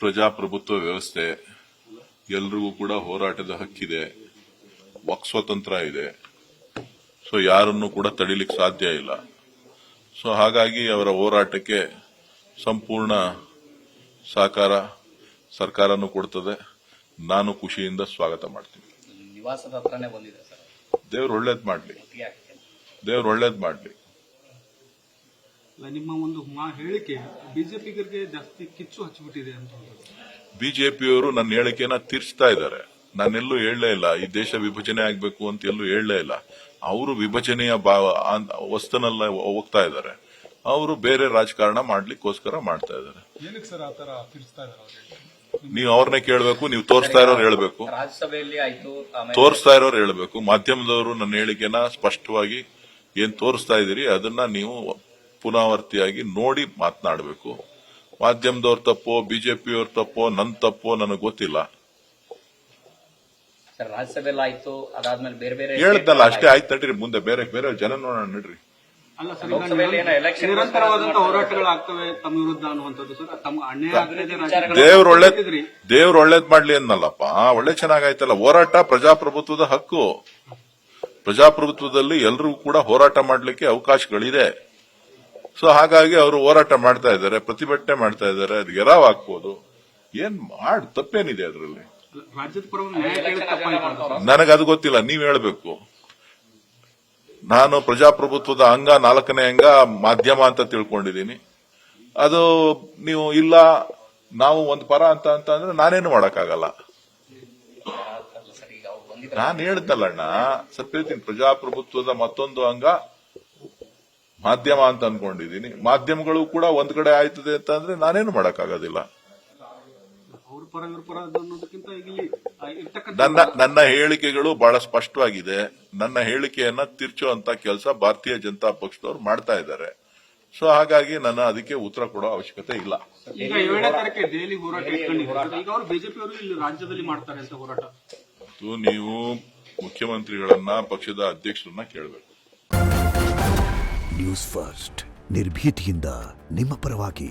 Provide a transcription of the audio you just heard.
ಪ್ರಜಾಪ್ರಭುತ್ವ ವ್ಯವಸ್ಥೆ, ಎಲ್ರಿಗೂ ಕೂಡ ಹೋರಾಟದ ಹಕ್ಕಿದೆ, ವಾಕ್ ಸ್ವಾತಂತ್ರ್ಯ ಇದೆ. ಸೊ ಯಾರನ್ನು ಕೂಡ ತಡಿಲಿಕ್ಕೆ ಸಾಧ್ಯ ಇಲ್ಲ. ಸೊ ಹಾಗಾಗಿ ಅವರ ಹೋರಾಟಕ್ಕೆ ಸಂಪೂರ್ಣ ಸಹಕಾರ ಸರ್ಕಾರನೂ ಕೊಡ್ತದೆ. ನಾನು ಖುಷಿಯಿಂದ ಸ್ವಾಗತ ಮಾಡ್ತೀನಿ. ನಿವಾಸದ ಹತ್ರನೇ ಬಂದಿದೆ ಸರ್. ದೇವ್ರು ಒಳ್ಳೇದ್ ಮಾಡ್ಲಿ, ದೇವ್ರು ಒಳ್ಳೇದ್ ಮಾಡ್ಲಿ. ನಿಮ್ಮ ಒಂದು ಹೇಳಿಕೆ ಬಿಜೆಪಿಗರಿಗೆ ಜಾಸ್ತಿ ಕಿಚ್ಚು ಹಚ್ಚಿಬಿಟ್ಟಿದೆ ಅಂತ. ಬಿಜೆಪಿಯವರು ನನ್ನ ಹೇಳಿಕೆನ ತೀರ್ಸ್ತಾ ಇದ್ದಾರೆ. ನಾನೆಲ್ಲೂ ಹೇಳಲೇ ಇಲ್ಲ ಈ ದೇಶ ವಿಭಜನೆ ಆಗ್ಬೇಕು ಅಂತ ಎಲ್ಲೂ ಹೇಳಲೇ ಇಲ್ಲ. ಅವರು ವಿಭಜನೆಯ ವಸ್ತುನೆಲ್ಲ ಹೋಗ್ತಾ ಇದ್ದಾರೆ. ಅವರು ಬೇರೆ ರಾಜಕಾರಣ ಮಾಡ್ಲಿಕ್ಕೋಸ್ಕರ ಮಾಡ್ತಾ ಇದ್ದಾರೆ. ಏನಕ್ಕೆ ಸರ್ ಆತರ ತೀರ್ಸ್ತಾ ಇದ್ದಾರೆ? ನೀವು ಅವ್ರನ್ನೇ ಕೇಳಬೇಕು. ನೀವು ತೋರಿಸ್ತಾ ಇರೋರು ಹೇಳ್ಬೇಕು, ರಾಜ್ಯಸಭೆಯಲ್ಲಿ ಆಯ್ತು, ತೋರಿಸ್ತಾ ಇರೋರು ಹೇಳ್ಬೇಕು. ಮಾಧ್ಯಮದವರು ನನ್ನ ಹೇಳಿಕೆನ ಸ್ಪಷ್ಟವಾಗಿ ಏನ್ ತೋರಿಸ್ತಾ ಇದೀರಿ ಅದನ್ನ ನೀವು ಪುನರಾವರ್ತಿಯಾಗಿ ನೋಡಿ ಮಾತನಾಡಬೇಕು. ಮಾಧ್ಯಮದವ್ರ ತಪ್ಪೋ ಬಿಜೆಪಿಯವ್ರ ತಪ್ಪೋ ನನ್ನ ತಪ್ಪೋ ನನಗೆ ಗೊತ್ತಿಲ್ಲ. ರಾಜ್ಯಸಭೆಯಲ್ಲಿ ಆಯ್ತು, ಅದಾದ್ಮೇಲೆ ಬೇರೆ ಬೇರೆ ಹೇಳ್ದಲ್ಲ ಅಷ್ಟೇ. ಆಯ್ತು ನಡ್ರಿ, ಮುಂದೆ ಬೇರೆ ಬೇರೆ ಜನ ನೋಡೋಣ ನಡ್ರಿ. ಅಲ್ಲ ಸರ್, ನಿರಂತರವಾದಂತಹ ಹೋರಾಟಗಳಾಗ್ತವೆ ತಮ್ಮ ವಿರುದ್ಧ ಅನ್ನುವಂಥದ್ದು ಸರ್. ತಮ್ಮ ಅನ್ಯಾಯ ದೇವ್ರು ಒಳ್ಳೇದ್ ಮಾಡ್ಲಿ ಅನ್ನಲ್ಲಪ್ಪ. ಒಳ್ಳೆ ಚೆನ್ನಾಗಾಯ್ತಲ್ಲ. ಹೋರಾಟ ಪ್ರಜಾಪ್ರಭುತ್ವದ ಹಕ್ಕು. ಪ್ರಜಾಪ್ರಭುತ್ವದಲ್ಲಿ ಎಲ್ರಿಗೂ ಕೂಡ ಹೋರಾಟ ಮಾಡ್ಲಿಕ್ಕೆ ಅವಕಾಶಗಳಿದೆ. ಸೊ ಹಾಗಾಗಿ ಅವರು ಹೋರಾಟ ಮಾಡ್ತಾ ಇದ್ದಾರೆ, ಪ್ರತಿಭಟನೆ ಮಾಡ್ತಾ ಇದ್ದಾರೆ. ಅದು ಗೆರಾವ್ ಹಾಕ್ಬೋದು. ಏನ್ ತಪ್ಪೇನಿದೆ ಅದರಲ್ಲಿ? ರಾಜ್ಯದ ಪರವಾಗಿ ನನಗದು ಗೊತ್ತಿಲ್ಲ, ನೀವ್ ಹೇಳ್ಬೇಕು. ನಾನು ಪ್ರಜಾಪ್ರಭುತ್ವದ ಅಂಗ 4ನೇ ಅಂಗ ಮಾಧ್ಯಮ ಅಂತ ತಿಳ್ಕೊಂಡಿದ್ದೀನಿ. ಅದು ನೀವು ಇಲ್ಲ ನಾವು ಒಂದು ಪರ ಅಂತ ಅಂದ್ರೆ ನಾನೇನು ಮಾಡಕ್ಕಾಗಲ್ಲ. ನಾನು ಹೇಳ್ದಲ್ಲ ಅಣ್ಣ, ಸ್ವಲ್ಪ ಹೇಳ್ತೀನಿ. ಪ್ರಜಾಪ್ರಭುತ್ವದ ಮತ್ತೊಂದು ಅಂಗ ಮಾಧ್ಯಮ ಅಂತ ಅನ್ಕೊಂಡಿದ್ದೀನಿ. ಮಾಧ್ಯಮಗಳು ಕೂಡ ಒಂದ್ ಕಡೆ ಆಯ್ತದೆ ಅಂತ ಅಂದ್ರೆ ನಾನೇನು ಮಾಡಕ್ಕಾಗೋದಿಲ್ಲ. ನನ್ನ ಹೇಳಿಕೆಗಳು ಬಹಳ ಸ್ಪಷ್ಟವಾಗಿದೆ. ನನ್ನ ಹೇಳಿಕೆಯನ್ನ ತಿರ್ಚುವಂತ ಕೆಲಸ ಭಾರತೀಯ ಜನತಾ ಪಕ್ಷದವ್ರು ಮಾಡ್ತಾ ಇದ್ದಾರೆ. ಸೊ ಹಾಗಾಗಿ ನನ್ನ ಅದಕ್ಕೆ ಉತ್ತರ ಕೊಡೋ ಅವಶ್ಯಕತೆ ಇಲ್ಲ. ಈಗ 7ನೇ ತಾರೀಕಿಗೆ ದೆಹಲಿ ಹೋರಾಟ ಇಟ್ಕೊಂಡಿದ್ದಾರೆ. ಈಗ ಅವರು ಬಿಜೆಪಿಯವರು ಇಲ್ಲಿ ರಾಜ್ಯದಲ್ಲಿ ಮಾಡ್ತಾರೆ ಅಂತ ಹೋರಾಟ. ನೀವು ಮುಖ್ಯಮಂತ್ರಿಗಳನ್ನ, ಪಕ್ಷದ ಅಧ್ಯಕ್ಷರನ್ನ ಕೇಳಬೇಕು. ನ್ಯೂಸ್ ಫಸ್ಟ್, ನಿರ್ಭೀತಿಯಿಂದ ನಿಮ್ಮ ಪರವಾಗಿ.